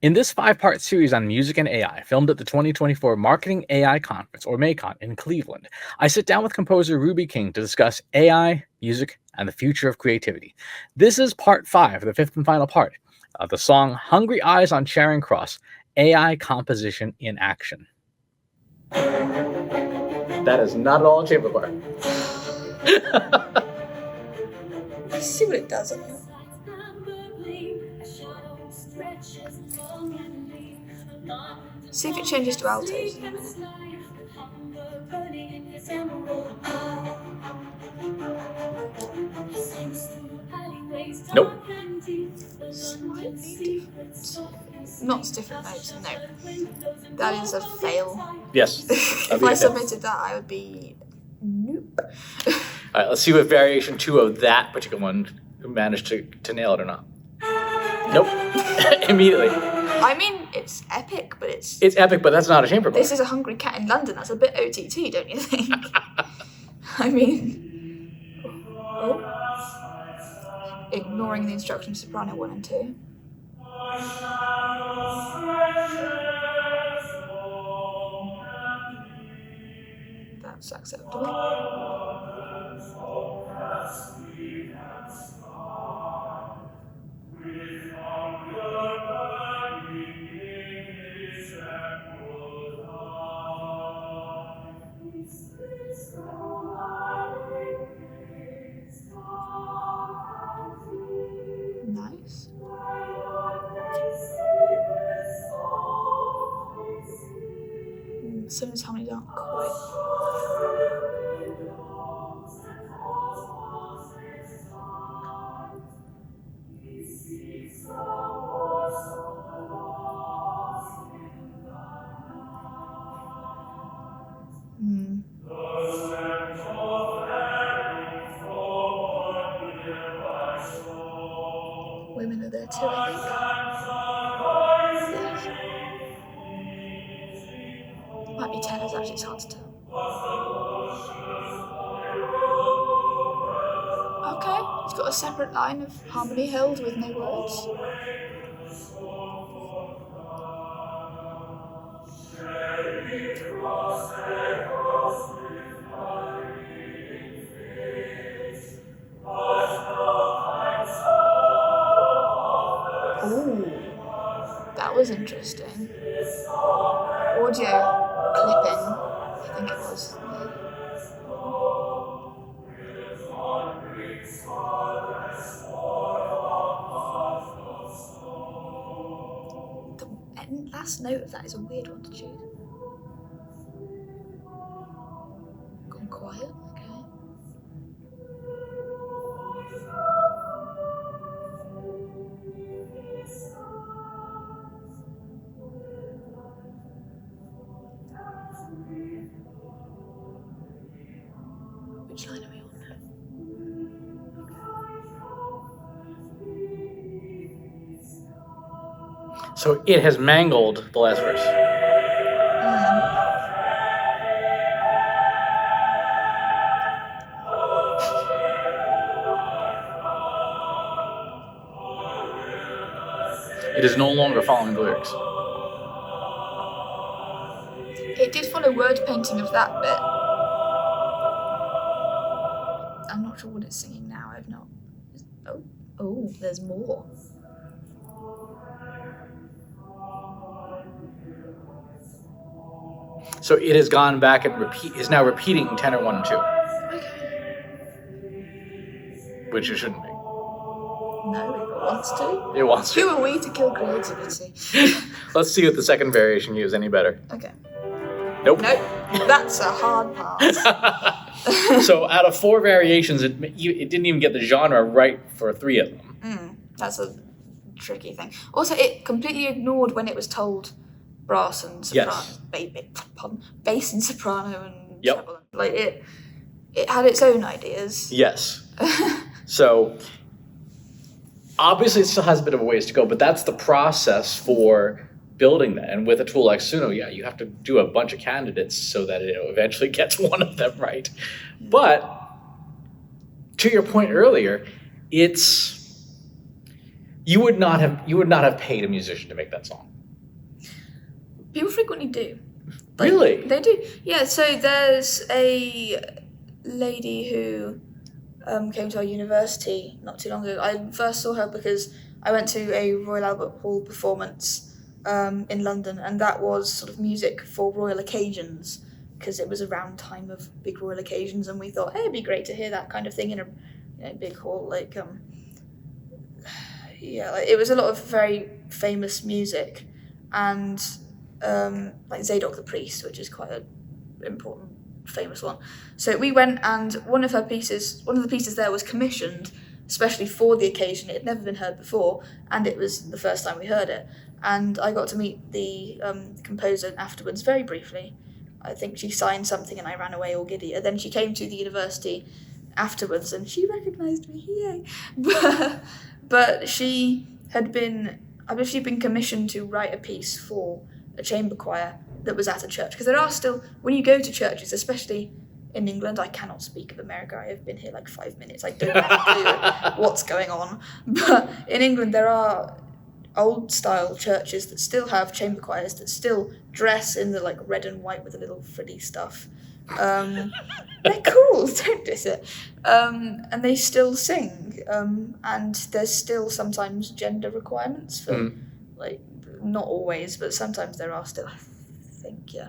In this five-part series on music and AI, filmed at the 2024 Marketing AI Conference, or MACON, in Cleveland, I sit down with composer Ruby King to discuss AI, music, and the future of creativity. This is part 5, the fifth and final part, of the song Hungry Eyes on Charing Cross, AI Composition in Action. That is not at all a chamber bar. Let's see what it does on you. See if it changes to altos in a minute. Nope. Slightly different. Not different notes, no. That is a fail. Yes. If I submitted that, I would be nope. All right, let's see what variation 2 of that particular one managed to nail it or not. Nope. Immediately. I mean, it's epic, but it's epic, but that's not a chamber bar. This is a hungry cat in London. That's a bit OTT, don't you think? I mean, ignoring the instructions of soprano 1 and 2. That's acceptable. Nice. Some of the harmonies aren't quite. Women are there too, I think. Yes. Might be tenors, actually, it's hard to tell. Okay, it's got a separate line of harmony held with no words. Ooh, that was interesting. Audio clipping, I think it was. The last note of that is a weird one to choose. Gone quiet, okay. Which line are we on? So it has mangled the last verse. It is no longer following the lyrics. It did follow word painting of that bit. I'm not sure what it's singing now. I've not. Oh, there's more. So it has gone back and is now repeating tenor 1 and 2. Okay. Which it shouldn't be. No, it wants to. It wants Who to. are we to kill creativity? Let's see if the second variation is any better. Okay. Nope. Nope. That's a hard pass. So out of 4 variations, it didn't even get the genre right for 3 of them. That's a tricky thing. Also, it completely ignored when it was told brass and soprano, Yes. Bass and soprano and Yep. treble. Like it had its own ideas. Yes. So obviously it still has a bit of a ways to go, but that's the process for building that. And with a tool like Suno, you have to do a bunch of candidates so that it eventually gets one of them right. But to your point earlier, it's You would not have paid a musician to make that song. People frequently do. Really? They do. Yeah, so there's a lady who came to our university not too long ago. I first saw her because I went to a Royal Albert Hall performance in London, and that was sort of music for royal occasions, because it was around time of big royal occasions, and we thought, hey, it'd be great to hear that kind of thing in a big hall. It was a lot of very famous music, and like Zadok the Priest, which is quite an important, famous one. So we went, and one of the pieces there was commissioned especially for the occasion. It had never been heard before, and it was the first time we heard it. And I got to meet the composer afterwards very briefly. I think she signed something and I ran away all giddy. And then she came to the university afterwards and she recognised me, yay! But she had been, I believe she'd been commissioned to write a piece for a chamber choir that was at a church. Because there are still, when you go to churches, especially in England, I cannot speak of America, I have been here like 5 minutes, I don't have a clue what's going on. But in England there are old style churches that still have chamber choirs that still dress in the like red and white with the little frilly stuff. They're cool, don't diss it. And they still sing. And there's still sometimes gender requirements for like, not always, but sometimes there are still, I think, yeah.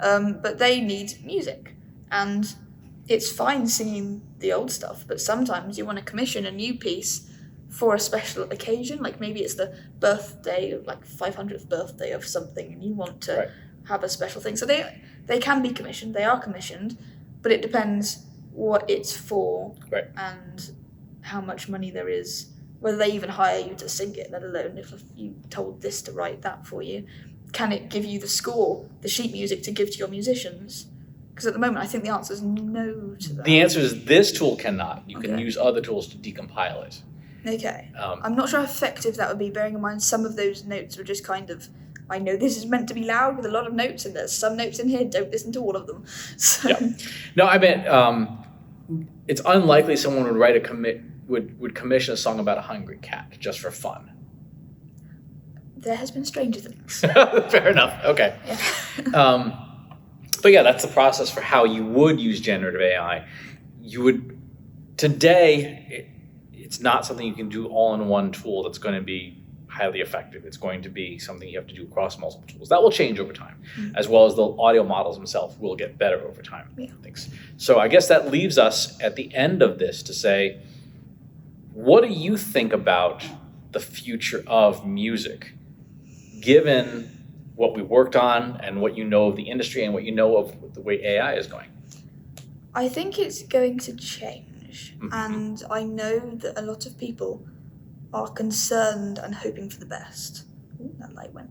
But they need music. And it's fine singing the old stuff, but sometimes you want to commission a new piece for a special occasion, like maybe it's the birthday, like 500th birthday of something, and you want to have a special thing. So they can be commissioned, they are commissioned, but it depends what it's for and how much money there is, whether they even hire you to sing it, let alone if you told this to write that for you. Can it give you the score, the sheet music to give to your musicians? Because at the moment, I think the answer is no to that. The answer is this tool cannot. You can use other tools to decompile it. Okay. I'm not sure how effective that would be, bearing in mind some of those notes were just kind of, I know this is meant to be loud with a lot of notes, and there's some notes in here, don't listen to all of them. So. Yeah. No, I meant it's unlikely someone would write would commission a song about a hungry cat just for fun. There has been stranger things. Fair enough. Okay. Yeah. But yeah, that's the process for how you would use generative AI. Today, it's not something you can do all in one tool that's going to be highly effective. It's going to be something you have to do across multiple tools. That will change over time, as well as the audio models themselves will get better over time. Yeah. So I guess that leaves us at the end of this to say, what do you think about the future of music, given what we worked on and what you know of the industry and what you know of the way AI is going? I think it's going to change. And I know that a lot of people are concerned and hoping for the best. Ooh, that light went.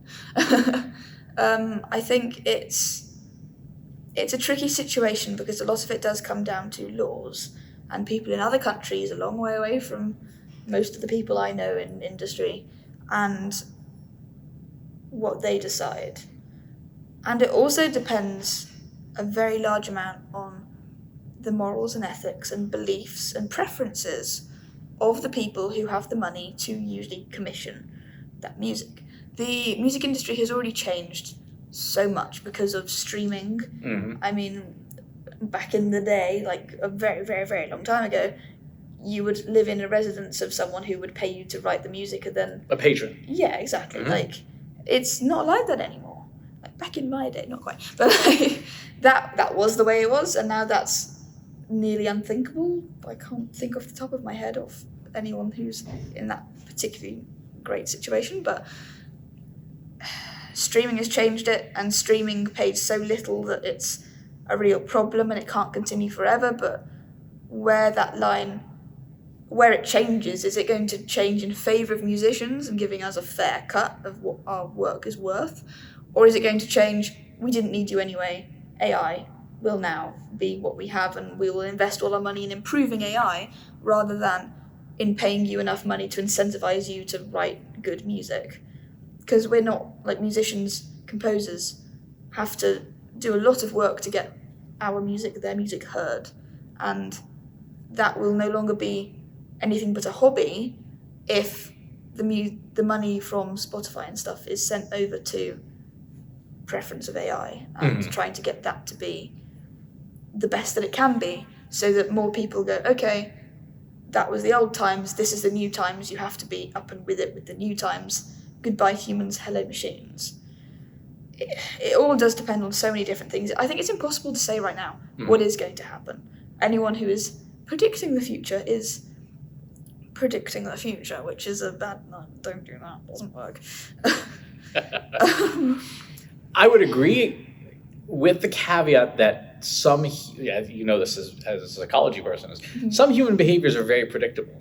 I think it's a tricky situation because a lot of it does come down to laws, and people in other countries a long way away from most of the people I know in industry, and what they decide. And it also depends a very large amount on the morals and ethics and beliefs and preferences of the people who have the money to usually commission that music. The music industry has already changed so much because of streaming. I mean, back in the day, like a very, very, very long time ago, you would live in a residence of someone who would pay you to write the music, and then a patron. Yeah, exactly. Like, it's not like that anymore. Like back in my day, not quite, but like, that was the way it was, and now that's nearly unthinkable. I can't think off the top of my head of anyone who's in that particularly great situation, but streaming has changed it, and streaming pays so little that it's a real problem and it can't continue forever. But where it changes, is it going to change in favour of musicians and giving us a fair cut of what our work is worth? Or is it going to change, we didn't need you anyway, AI will now be what we have, and we will invest all our money in improving AI rather than in paying you enough money to incentivize you to write good music? Because we're not, like musicians, composers, have to do a lot of work to get their music heard, and that will no longer be anything but a hobby if the money from Spotify and stuff is sent over to preference of AI and trying to get that to be the best that it can be, so that more people go, okay, that was the old times, this is the new times, you have to be up and with it with the new times. Goodbye humans, hello machines. It all does depend on so many different things. I think it's impossible to say right now what is going to happen. Anyone who is predicting the future is predicting the future, which is a bad no, don't do that, doesn't work. I would agree with the caveat that some, you know this as a psychology person, some human behaviors are very predictable.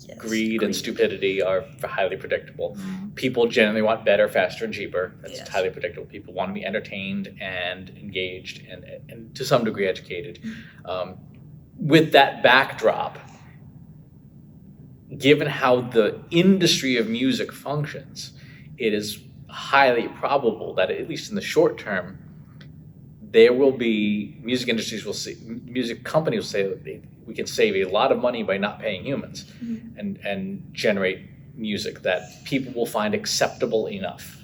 Yes, Greed and stupidity are highly predictable. People generally want better, faster, and cheaper. That's highly predictable. People want to be entertained and engaged and to some degree educated. With that backdrop, given how the industry of music functions, it is highly probable that, at least in the short term, there will be music companies will say that we can save a lot of money by not paying humans and generate music that people will find acceptable enough.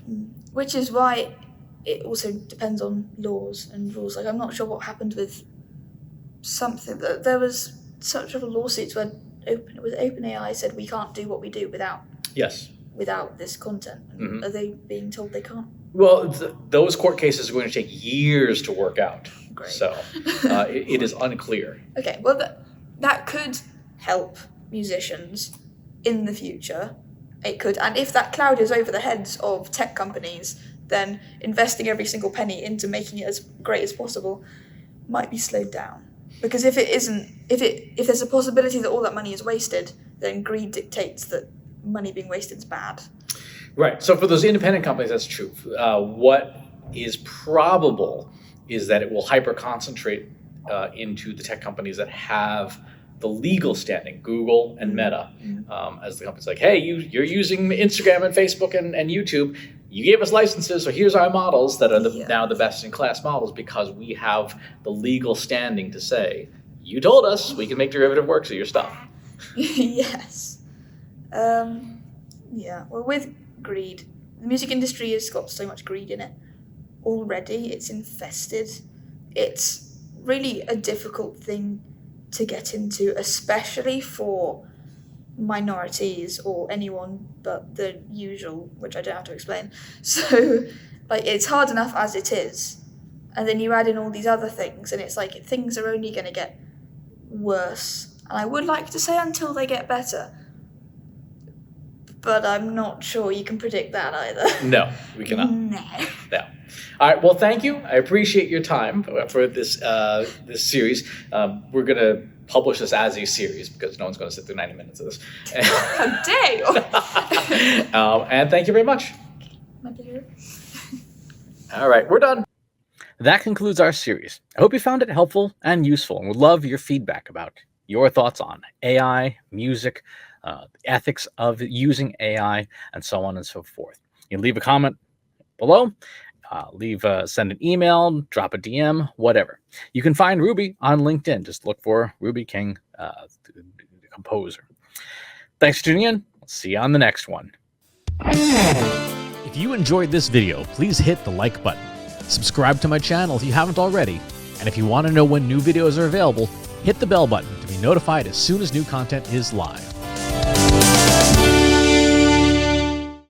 Which is why it also depends on laws and rules. Like, I'm not sure what happened with something. There was such a lawsuit where OpenAI said we can't do what we do without this content. Are they being told they can't? Well, those court cases are going to take years to work out. Great. So it is unclear. Okay, well, that could help musicians in the future. It could. And if that cloud is over the heads of tech companies, then investing every single penny into making it as great as possible might be slowed down. Because if there's a possibility that all that money is wasted, then greed dictates that money being wasted is bad. Right. So for those independent companies, that's true. What is probable is that it will hyper-concentrate into the tech companies that have the legal standing, Google and Meta, as the company's like, hey, you're using Instagram and Facebook and YouTube. You gave us licenses, so here's our models that are now the best-in-class models because we have the legal standing to say, you told us we can make derivative works of your stuff. Yes. Yeah. Well, with greed, the music industry has got so much greed in it already. It's infested. It's really a difficult thing to get into, especially for minorities or anyone but the usual, which I don't have to explain. So, like, it's hard enough as it is, and then you add in all these other things, and it's like things are only going to get worse. And I would like to say until they get better, but I'm not sure you can predict that either. No, we cannot. No. All right. Well, thank you. I appreciate your time for this series. We're going to publish this as a series because no one's going to sit through 90 minutes of this. How dare you! And thank you very much. My pleasure. All right. We're done. That concludes our series. I hope you found it helpful and useful and would love your feedback about your thoughts on AI, music, the ethics of using AI, and so on and so forth. You can leave a comment below, send an email, drop a DM, whatever. You can find Ruby on LinkedIn. Just look for Ruby King, the composer. Thanks for tuning in. I'll see you on the next one. If you enjoyed this video, please hit the like button. Subscribe to my channel if you haven't already. And if you want to know when new videos are available, hit the bell button to be notified as soon as new content is live.